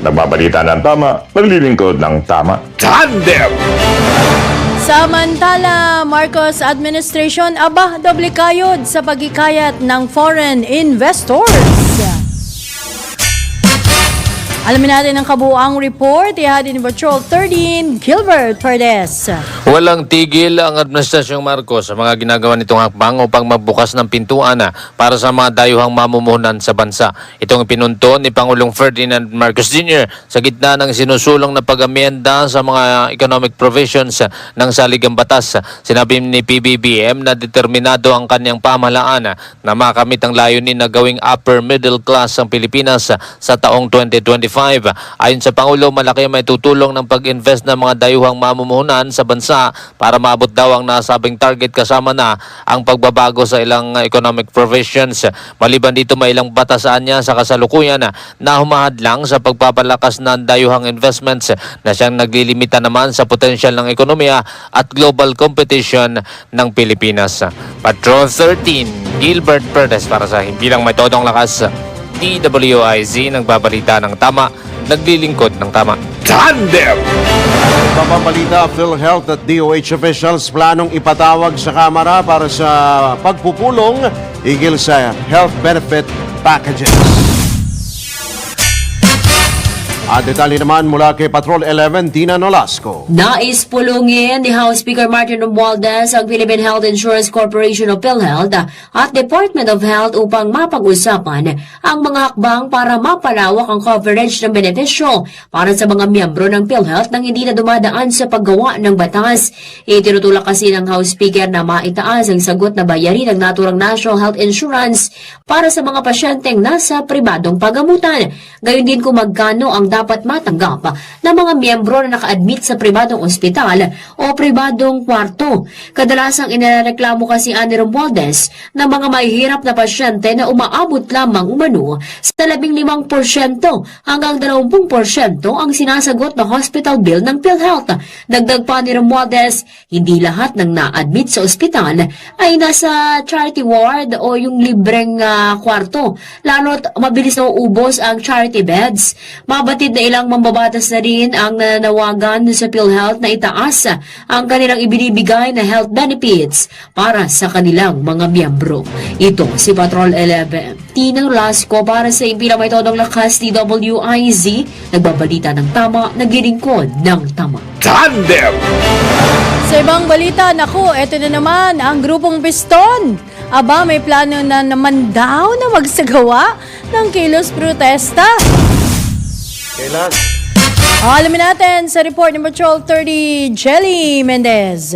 Nagbabalita ng tama, naglilingkod ng tama. Tandem! Samantala, Marcos administration, doble kayod sa pagkikayat ng foreign investors. Alamin natin ang kabuuang report. Ihatid ni Patrol 13, Gilbert Perdes. Walang tigil ang Administrasyong Marcos sa mga ginagawa nitong hakbang upang magbukas ng pintuan para sa mga dayuhang mamumuhunan sa bansa. Itong ipinunto ni Pangulong Ferdinand Marcos Jr. sa gitna ng sinusulong na pag-amyenda sa mga economic provisions ng saligang batas. Sinabi ni PBBM na determinado ang kanyang pamahalaan na makamit ang layunin na gawing upper middle class ang Pilipinas sa taong 2025. Ayon sa Pangulo, malaki may tutulong ng pag-invest ng mga dayuhang mamumuhunan sa bansa para maabot daw ang nasabing target kasama na ang pagbabago sa ilang economic provisions. Maliban dito, may ilang batasaan niya sa kasalukuyan na humahadlang sa pagpapalakas ng dayuhang investments na siyang naglilimita naman sa potensyal ng ekonomiya at global competition ng Pilipinas. Patrol 13, Gilbert Perdes para sa Himpilang May Todong Lakas. DWIZ, nagbabalita ng tama, naglilingkod ng tama. Tandem! Papabalita, PhilHealth at DOH officials planong ipatawag sa Kamara para sa pagpupulong igil sa health benefit packages. At detalye naman mula kay Patrol 11, Tina Nolasco. Nais pulungin ni House Speaker Martin Romualdez ang Philippine Health Insurance Corporation o PhilHealth at Department of Health upang mapag-usapan ang mga hakbang para mapalawak ang coverage ng benepisyo para sa mga miyembro ng PhilHealth nang hindi na dumadaan sa paggawa ng batas. Itinutulak kasi ng House Speaker na maitaas ang sagot na bayarin ng naturang National Health Insurance para sa mga pasyenteng nasa pribadong pagamutan. Gayon din kung magkano ang dapat matanggap ng mga miyembro na naka-admit sa pribadong ospital o pribadong kwarto. Kadalasang inireklamo kasi ani Romualdez ng mga mahihirap na pasyente na umaabot lamang umano sa 15% hanggang 20% ang sinasagot na hospital bill ng PhilHealth. Dagdag pa ni Romualdez, hindi lahat ng na-admit sa ospital ay nasa charity ward o yung libreng kwarto. Lalo't mabilis na uubos ang charity beds. Mabatid na ilang mambabatas na rin ang nananawagan sa PhilHealth na itaas ang kanilang ibinibigay na health benefits para sa kanilang mga miyembro. Ito si Patrol 11. Tinang Lasco para sa Himpilang May Todong Lakas, DWIZ, nagbabalita ng tama, naglilingkod ng tama. Tandem! Sa ibang balita, naku, eto na naman ang grupong Piston. Aba, may plano na naman daw na magsagawa ng kilos protesta. Kailan? Alamin natin sa report ni Patrol 30, Jelly Mendez.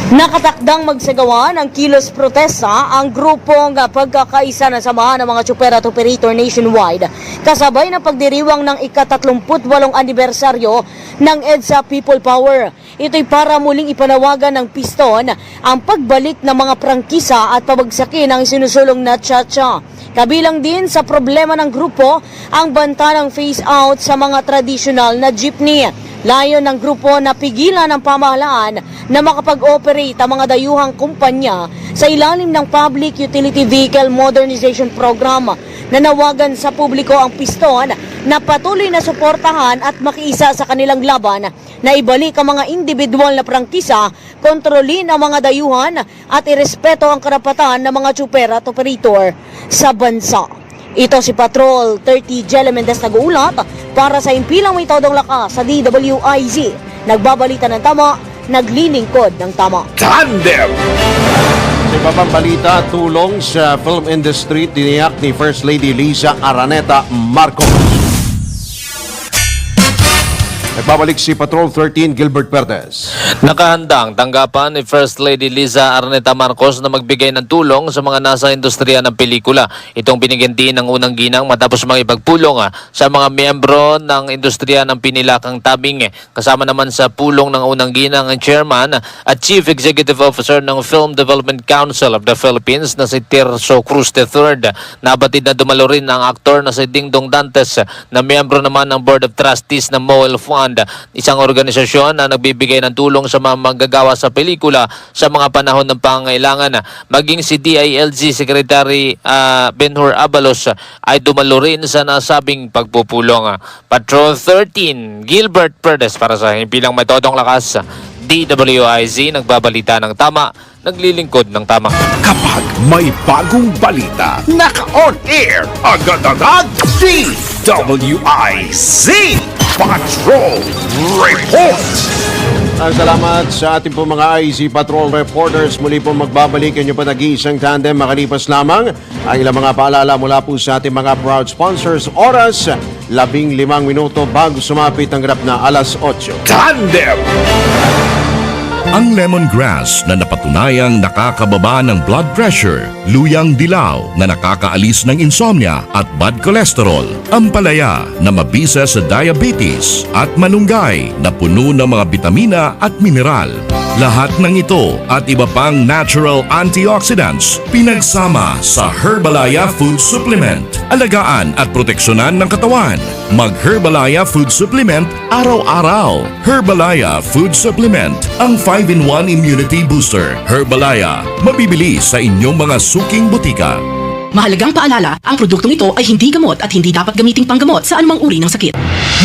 Nakatakdang magsagawa ng kilos protesta ang grupong pagkakaisa ng samahan ng mga tsuper at operator nationwide kasabay ng pagdiriwang ng ika-38 anibersaryo ng EDSA People Power. Ito'y para muling ipanawagan ng Piston ang pagbalik ng mga prangkisa at pabagsakin ang sinusulong na tsa-tsa. Kabilang din sa problema ng grupo ang banta ng phase-out sa mga traditional na jeepney. Layon ng grupo na pigilan ng pamahalaan na makapag-operate ang mga dayuhang kumpanya sa ilalim ng Public Utility Vehicle Modernization Program. Nanawagan sa publiko ang Piston na patuloy na suportahan at makiisa sa kanilang laban na ibalik ang mga individual na prangkisa, kontrolin ang mga dayuhan at irespeto ang karapatan ng mga tsuper at operator sa bansa. Ito si Patrol 30 Jelly Mendez nag-uulat para sa Himpilang May Todong Lakas sa DWIZ. Nagbabalita ng tama, naglilingkod ng tama. Tandem! Sa iba pang balita, tulong sa film industry tiniyak ni First Lady Liza Araneta Marcos. Nagbabalik si Patrol 13, Gilbert Perdes. Nakahanda ang tanggapan ni First Lady Liza Araneta Marcos na magbigay ng tulong sa mga nasa industriya ng pelikula. Itong binigyan din ng unang ginang matapos mga ipagpulong sa mga miyembro ng industriya ng pinilakang tabing. Kasama naman sa pulong ng unang ginang ang chairman at chief executive officer ng Film Development Council of the Philippines na si Tirso Cruz III. Nabatid na dumalo rin ang aktor na si Dingdong Dantes na miyembro naman ng Board of Trustees ng MOEL Fund, isang organisasyon na nagbibigay ng tulong sa mga manggagawa sa pelikula sa mga panahon ng pangailangan. Maging si DILG Secretary Benhur Abalos ay dumalo rin sa nasabing pagpupulong. Patrol 13, Gilbert Perdes para sa Himpilang May Todong Lakas, DWIZ, nagbabalita ng tama, naglilingkod ng tama. Kapag may bagong balita, naka-on air, agad-agad, DWIZ Patrol Report! Salamat sa ating po mga IZ Patrol Reporters. Muli po magbabalik ang inyong pa nag-iisang tandem. Makalipas lamang ang ilang mga paalala mula po sa ating mga proud sponsors. Oras, 15 minuto bago sumapit ang ganap na alas 8. Tandem! Ang lemongrass na napatunayang nakakababa ng blood pressure, luyang dilaw na nakakaalis ng insomnia at bad cholesterol, ampalaya na mabisa sa diabetes at malunggay na puno ng mga bitamina at mineral. Lahat ng ito at iba pang natural antioxidants pinagsama sa Herbalaya Food Supplement. Alagaan at proteksyonan ng katawan. Mag-Herbalaya Food Supplement araw-araw. Herbalaya Food Supplement, ang 5-in-1 immunity booster. Herbalaya, mabibili sa inyong mga suking butika. Mahalagang paalala, ang produktong ito ay hindi gamot at hindi dapat gamiting panggamot sa anumang uri ng sakit.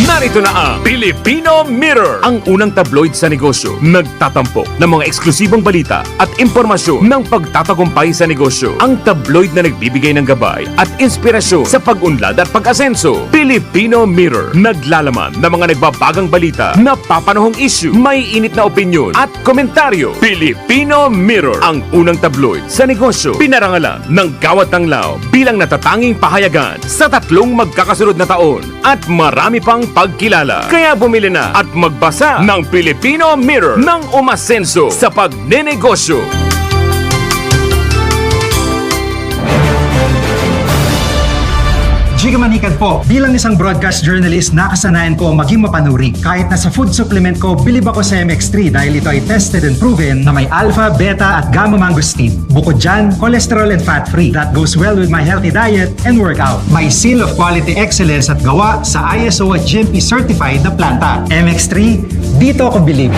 Narito na ang Filipino Mirror, ang unang tabloid sa negosyo. Nagtatampok ng mga eksklusibong balita at impormasyon ng pagtatagumpay sa negosyo. Ang tabloid na nagbibigay ng gabay at inspirasyon sa pag-unlad at pag-asenso. Filipino Mirror, naglalaman ng mga nagbabagang balita, napapanahong issue, may init na opinyon at komentaryo. Filipino Mirror, ang unang tabloid sa negosyo. Pinarangalan ng Gawat ng Lao bilang natatanging pahayagan sa 3 magkakasunod na taon at marami pang pagkilala. Kaya bumili na at magbasa ng Filipino Mirror ng umasenso sa pagnenegosyo. Giga Manikan po. Bilang isang broadcast journalist, nakasanayan ko maging mapanuri. Kahit na sa food supplement ko, bilib ako sa MX3 dahil ito ay tested and proven na may alpha, beta at gamma mangosteen. Bukod dyan, cholesterol and fat-free. That goes well with my healthy diet and workout. May seal of quality excellence at gawa sa ISO at GMP certified na planta. MX3, dito ako bilib.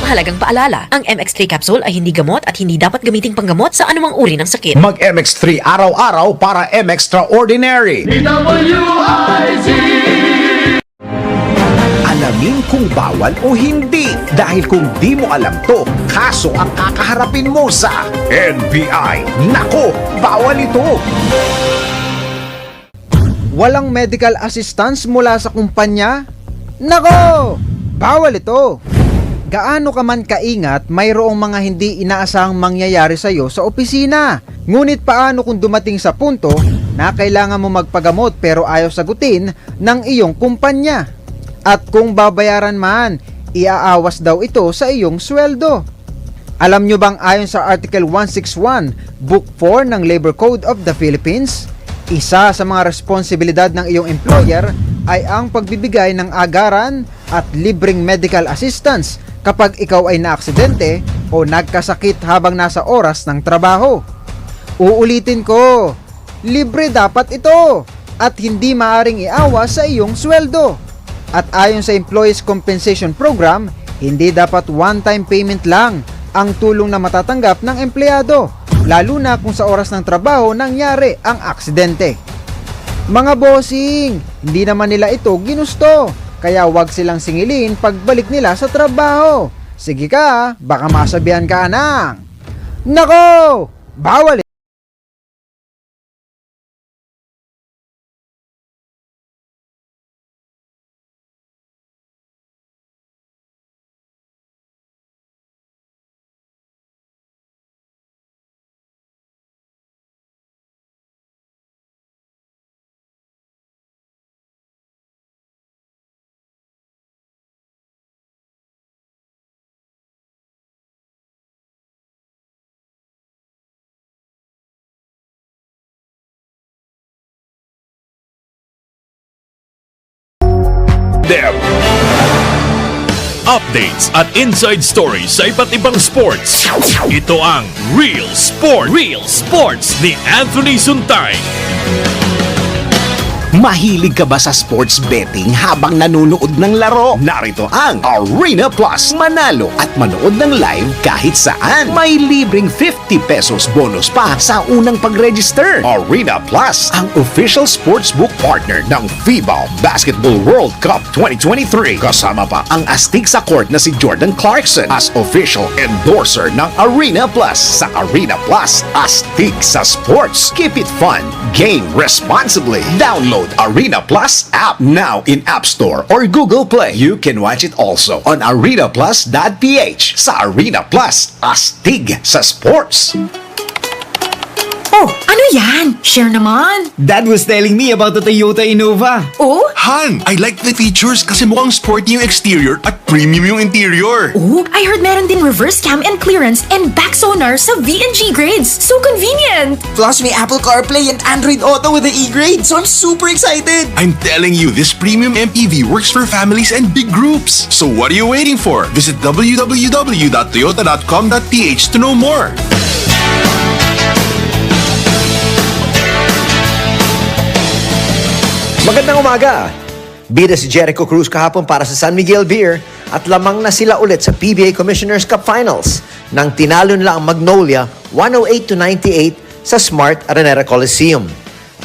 Mahalagang paalala, ang MX3 capsule ay hindi gamot at hindi dapat gamiting panggamot sa anumang uri ng sakit. Mag-MX3 araw-araw para M-Extraordinary. Alamin kung bawal o hindi. Dahil kung di mo alam to, kaso ang kakaharapin mo sa NBI. Nako, bawal ito! Walang medical assistance mula sa kumpanya? Nako, bawal ito! Gaano ka man kaingat, mayroong mga hindi inaasahang mangyayari sa iyo sa opisina. Ngunit paano kung dumating sa punto na kailangan mo magpagamot pero ayaw sagutin ng iyong kumpanya? At kung babayaran man, iaawas daw ito sa iyong sweldo. Alam nyo bang ayon sa Article 161, Book 4 ng Labor Code of the Philippines, isa sa mga responsibilidad ng iyong employer ay ang pagbibigay ng agaran at libreng medical assistance kapag ikaw ay naaksidente o nagkasakit habang nasa oras ng trabaho. Uulitin ko, libre dapat ito at hindi maaring iawas sa iyong sweldo. At ayon sa Employees Compensation Program, hindi dapat one-time payment lang ang tulong na matatanggap ng empleyado, lalo na kung sa oras ng trabaho nangyari ang aksidente. Mga bossing, hindi naman nila ito ginusto. Kaya wag silang singilin pagbalik nila sa trabaho. Sige ka, baka masabihan ka ng nako, bawal. Updates at inside stories sa iba't ibang sports. Ito ang Real Sports ni Anthony Suntay. Mahilig ka ba sa sports betting habang nanonood ng laro? Narito ang Arena Plus. Manalo at manood ng live kahit saan. May libreng 50 pesos bonus pa sa unang pag-register. Arena Plus, ang official sportsbook partner ng FIBA Basketball World Cup 2023. Kasama pa ang astig sa court na si Jordan Clarkson as official endorser ng Arena Plus. Sa Arena Plus, astig sa sports. Keep it fun. Game responsibly. Download Arena Plus app now in App Store or Google Play. You can watch it also on arenaplus.ph. Sa Arena Plus, astig sa sports. Oh, ano yan? Share naman. Dad was telling me about the Toyota Innova. Oh? Han, I like the features kasi mukhang sporty yung exterior at premium yung interior. Oh, I heard meron din reverse cam and clearance and back sonar sa V&G grades. So convenient. Plus may Apple CarPlay and Android Auto with the E-grade, so I'm super excited. I'm telling you, this premium MPV works for families and big groups. So what are you waiting for? Visit www.toyota.com.ph to know more. Magandang umaga! Bida si Jericho Cruz kahapon para sa San Miguel Beer at lamang na sila ulit sa PBA Commissioner's Cup Finals nang tinalo nila ang Magnolia 108-98 sa Smart Araneta Coliseum.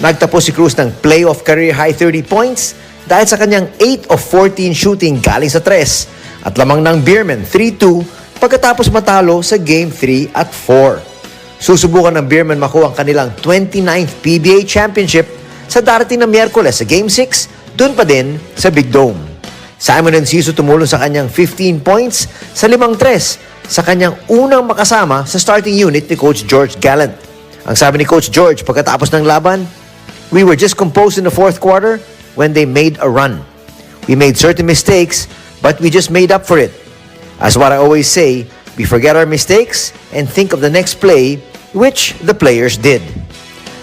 Nagtapos si Cruz ng playoff career high 30 points dahil sa kanyang 8 of 14 shooting galing sa 3 at lamang ng Beermen 3-2 pagkatapos matalo sa Game 3 at 4. Susubukan ng Beermen makuha ang kanilang 29th PBA Championship sa darating na Miyerkules sa Game 6, dun pa din sa Big Dome. Simon Enciso tumulong sa kanyang 15 points sa 5-3 sa kanyang unang makasama sa starting unit ni Coach George Gallant. Ang sabi ni Coach George pagkatapos ng laban, "We were just composed in the fourth quarter when they made a run. We made certain mistakes, but we just made up for it. As what I always say, we forget our mistakes and think of the next play," which the players did.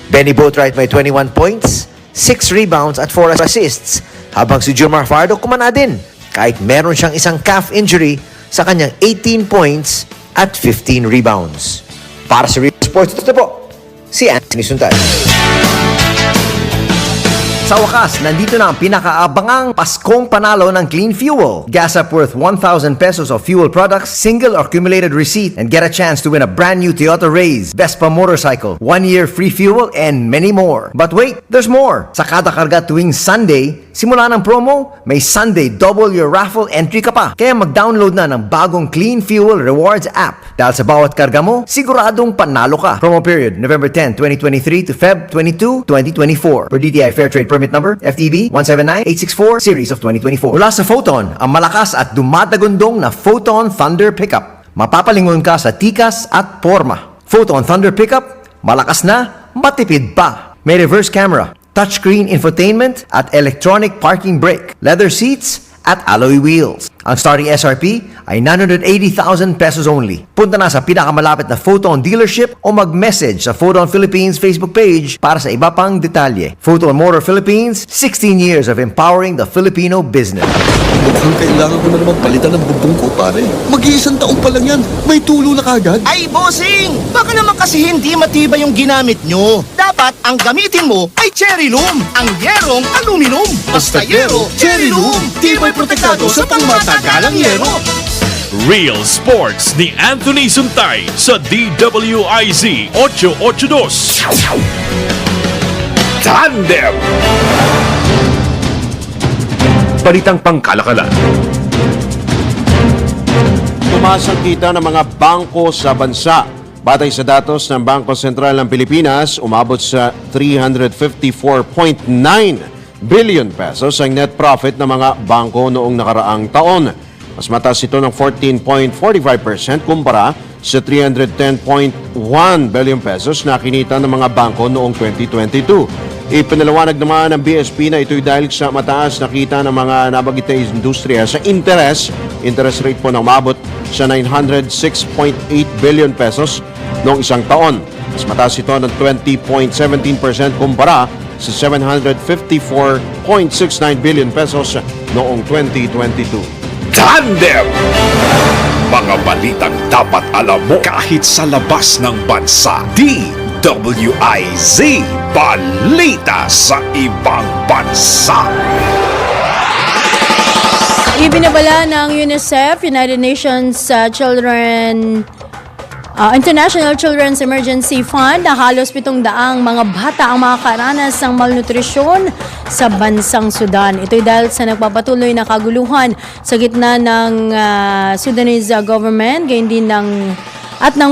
Benny Boatwright may 21 points, 6 rebounds at 4 assists, habang si Jomar Fardo kumana din kahit meron siyang isang calf injury sa kanyang 18 points at 15 rebounds. Para sa Real Sports, ito po, si Anthony Suntay. Sa wakas, nandito na ang pinakaabangang Paskong panalo ng Clean Fuel. Gas up worth 1,000 pesos of fuel products, single or accumulated receipt, and get a chance to win a brand new Toyota Raze, Vespa motorcycle, 1-year free fuel, and many more. But wait, there's more! Sa kada karga tuwing Sunday, simula ng promo, may Sunday double your raffle entry ka pa. Kaya mag-download na ng bagong Clean Fuel Rewards app. Dahil sa bawat karga mo, siguradong panalo ka. Promo period, November 10, 2023 to Feb 22, 2024. Per DTI Fairtrade Permit Number, FTB 179864, Series of 2024. Mula sa Photon, ang malakas at dumadagundong na Photon Thunder Pickup. Mapapalingon ka sa tikas at porma. Photon Thunder Pickup, malakas na, matipid pa. May reverse camera, touchscreen infotainment at electronic parking brake, leather seats at alloy wheels. Ang starting SRP ay 980,000 pesos only. Punta na sa pinakamalapit na Photon dealership o mag-message sa Photon Philippines Facebook page para sa iba pang detalye. Photon Motor Philippines, 16 years of empowering the Filipino business. Mukhang kailangan ko na naman palitan ng bubong ko, pare. Mag-iisang taon pa lang yan. May tulo na kagad. Ay, bossing! Baka naman kasi hindi matibay yung ginamit nyo. Dapat ang gamitin mo ay Cherry Loom, ang yerong aluminum. Basta yero, Cherry Loom. Tibay protektado sa pangmatagalang yero. Real Sports ni Anthony Suntay sa DWIZ 882. Tandem! Balitang pangkalakalan. Tumaas ang kita ng mga bangko sa bansa. Batay sa datos ng Bangko Sentral ng Pilipinas, umabot sa 354.9 billion pesos ang net profit ng mga bangko noong nakaraang taon. Mas mataas ito ng 14.45% kumpara sa 310.1 billion pesos na kinita ng mga bangko noong 2022. Ipinaliwanag naman ng BSP na ito'y dahil sa mataas na kita ng mga nabanggit na industriya sa interest rate po na umabot sa 906.8 billion pesos noong isang taon. Mas mataas ito ng 20.17% kumpara sa 754.69 billion pesos noong 2022. Tandem! Mga balitang dapat alam mo kahit sa labas ng bansa. DWIZ Balita sa Ibang Bansa. Ibinabala ng UNICEF, United Nations International Children's Emergency Fund na halos 700 mga bata ang makakaranas ng malnutrisyon sa bansang Sudan. Ito'y dahil sa nagpapatuloy na kaguluhan sa gitna ng Sudanese government, gayon din ng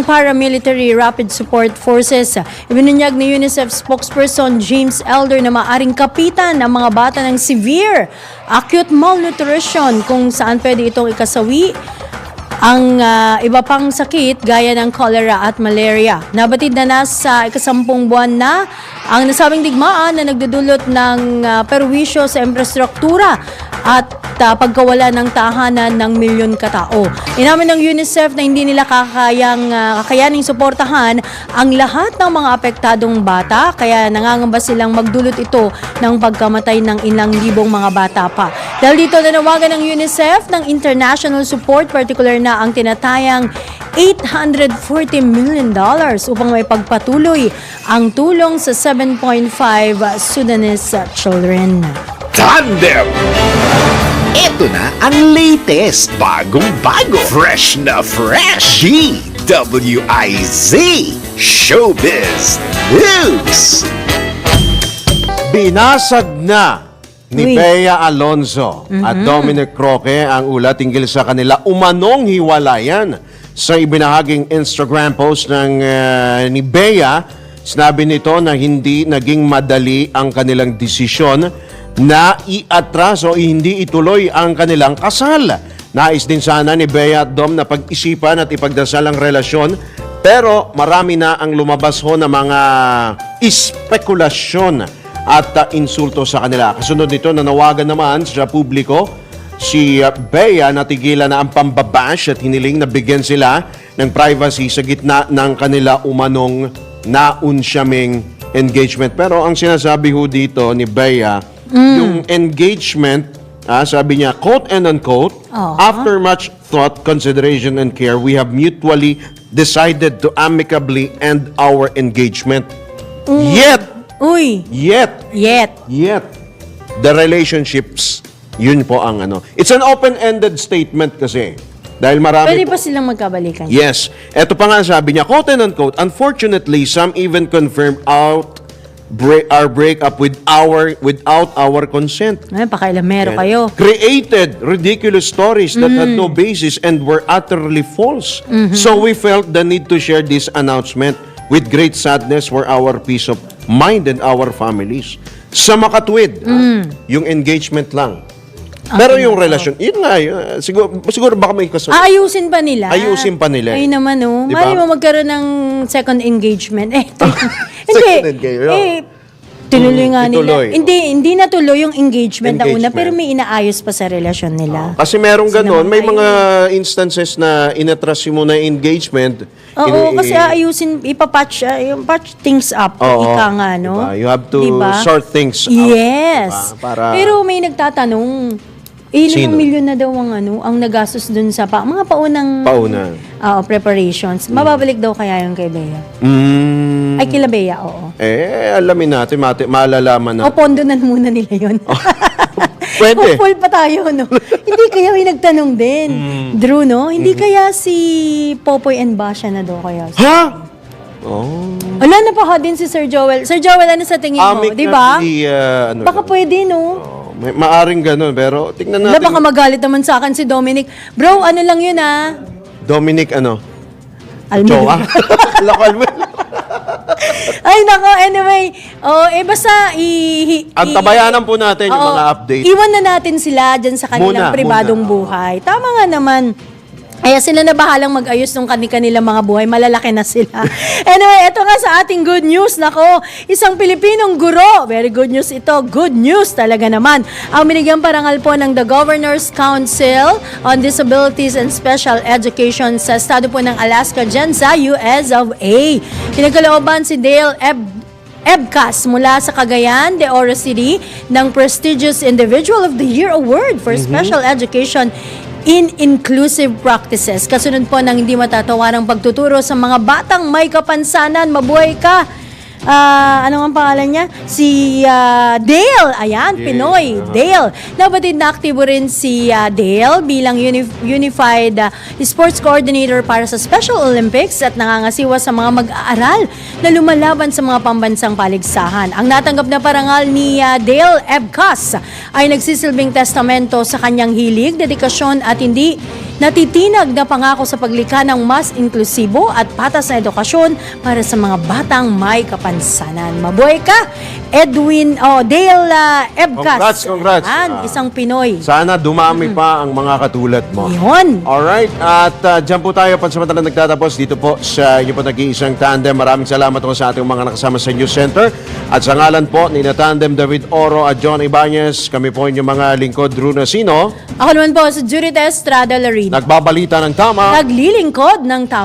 paramilitary rapid support forces. Ibinunyag ni UNICEF spokesperson James Elder na maaring kapitan ang mga bata ng severe acute malnutrition kung saan pwede itong ikasawi ang iba pang sakit gaya ng cholera at malaria. Nabatid na nasa 10 buwan na ang nasabing digmaan na nagdudulot ng perwisyo sa infrastruktura at pagkawala ng tahanan ng milyon katao. Inamin ng UNICEF na hindi nila kakayaning suportahan ang lahat ng mga apektadong bata, kaya nangangamba silang magdulot ito ng pagkamatay ng ilang libong mga bata pa. Dahil dito nanawagan ng UNICEF ng international support, particular na ang tinatayang $840 million upang may pagpatuloy ang tulong sa 7.5 Sudanese children. Tandem! Ito na ang latest, bagong-bago, fresh na fresh, DWIZ Showbiz News. Binasag na ni Bea Alonzo at Dominic Roque ang ulat tingil sa kanila umanong hiwalayan. Sa ibinahaging Instagram post ng ni Bea, sinabi nito na hindi naging madali ang kanilang desisyon na iatras o hindi ituloy ang kanilang kasal. Nais din sana ni Bea at Dom na pag-isipan at ipagdasal ang relasyon, pero marami na ang lumabas ho na mga espekulasyon at insulto sa kanila. Kasunod nito, nanawagan naman sa publiko si Bea na tigilan na ang pambabash at hiniling na bigyan sila ng privacy sa gitna ng kanila umanong naunsyaming engagement. Pero ang sinasabi ho dito ni Bea, yung engagement, sabi niya, quote and unquote, after much thought, consideration, and care, we have mutually decided to amicably end our engagement. Yet, the relationships, yun po ang ano. It's an open-ended statement kasi. Dahil marami Pwede pa silang magkabalikan. Yes. Ito pa nga sabi niya, quote and unquote, unfortunately, some even confirmed our breakup without our consent. Ay, pakailamero kayo. Created ridiculous stories that had no basis and were utterly false. So we felt the need to share this announcement with great sadness for our peace of mind and our families. Sa makatwid, yung engagement lang. Pero yung relasyon, yun nga, siguro baka may kasunod. Ayusin pa nila. Ayusin pa nila. Ay naman, oh. Diba? Mali mo magkaroon ng second engagement. Second engagement. Tinuloy nga ituloy. nila. Hindi natuloy yung engagement na una, pero may inaayos pa sa relasyon nila. Kasi merong ganon, may mga instances na inatras mo na engagement. Oo, kasi ayusin, ipapatch, yung patch things up. Ika nga, no? Diba? You have to sort things out. Yes. Diba? Para... Pero may nagtatanong, ilang milyon na daw ang nagastos dun sa mga paunang preparations. Mababalik daw kaya yung kay Bea? Ay, kila Bea, oo. Alamin natin, malalaman na. O, pondonan muna nila yun. Pwede. Full pa tayo, no? Hindi kaya may nagtanong din. Drew, no? Hindi kaya si Popoy and Basha na daw kaya? Ha? Wala na pa din si Sir Joel. Sir Joel, ano sa tingin mo? Di ba? Baka pwede, no? Maaring ganun, pero tingnan natin. Baka magalit naman sa akin si Dominic. Bro, ano lang yun, Dominic, ano? Almeida. Ay, nako, anyway. Basta antabayanan po natin yung mga update. Iwan na natin sila dyan sa kanilang pribadong buhay. Tama nga naman. Kaya sila na bahalang mag-ayos ng kanilang mga buhay. Malalaki na sila. Anyway, ito nga sa ating good news. Nako, isang Pilipinong guro. Very good news ito. Good news talaga naman. Ang binigyan parangal po ng The Governor's Council on Disabilities and Special Education sa estado po ng Alaska dyan sa US of A. Pinagkalooban si Dale Ebcas mula sa Cagayan de Oro City ng prestigious Individual of the Year Award for Special Education in Inclusive Practices. Kasunod po ng hindi matatawarang pagtuturo sa mga batang may kapansanan. Mabuhay ka, ano ang pangalan niya? Si Dale. Ayan, Yeah. Pinoy. Dale. Nabatid na aktibo rin si Dale bilang Unified Sports Coordinator para sa Special Olympics at nangangasiwa sa mga mag-aaral na lumalaban sa mga pambansang paligsahan. Ang natanggap na parangal ni Dale Ebcas ay nagsisilbing testamento sa kanyang hilig, dedikasyon at hindi natitinag na pangako sa paglikha ng mas inklusibo at patas na edukasyon para sa mga batang may kapansanan. Mabuhay ka, Dale Ebcas. Congrats. Yan, isang Pinoy. Sana dumami pa ang mga katulad mo. Yun. Alright, at dyan po tayo pansamantala nagtatapos dito po sa inyo po nag-iisang tandem. Maraming salamat po sa ating mga nakasama sa News Center. At sa ngalan po ni na Tandem David Oro at John Ibanez, kami po inyong mga lingkod, Drew Nasino. Ako naman po si Judith Estrada Larina. Nagbabalita ng tama. Naglilingkod ng tama.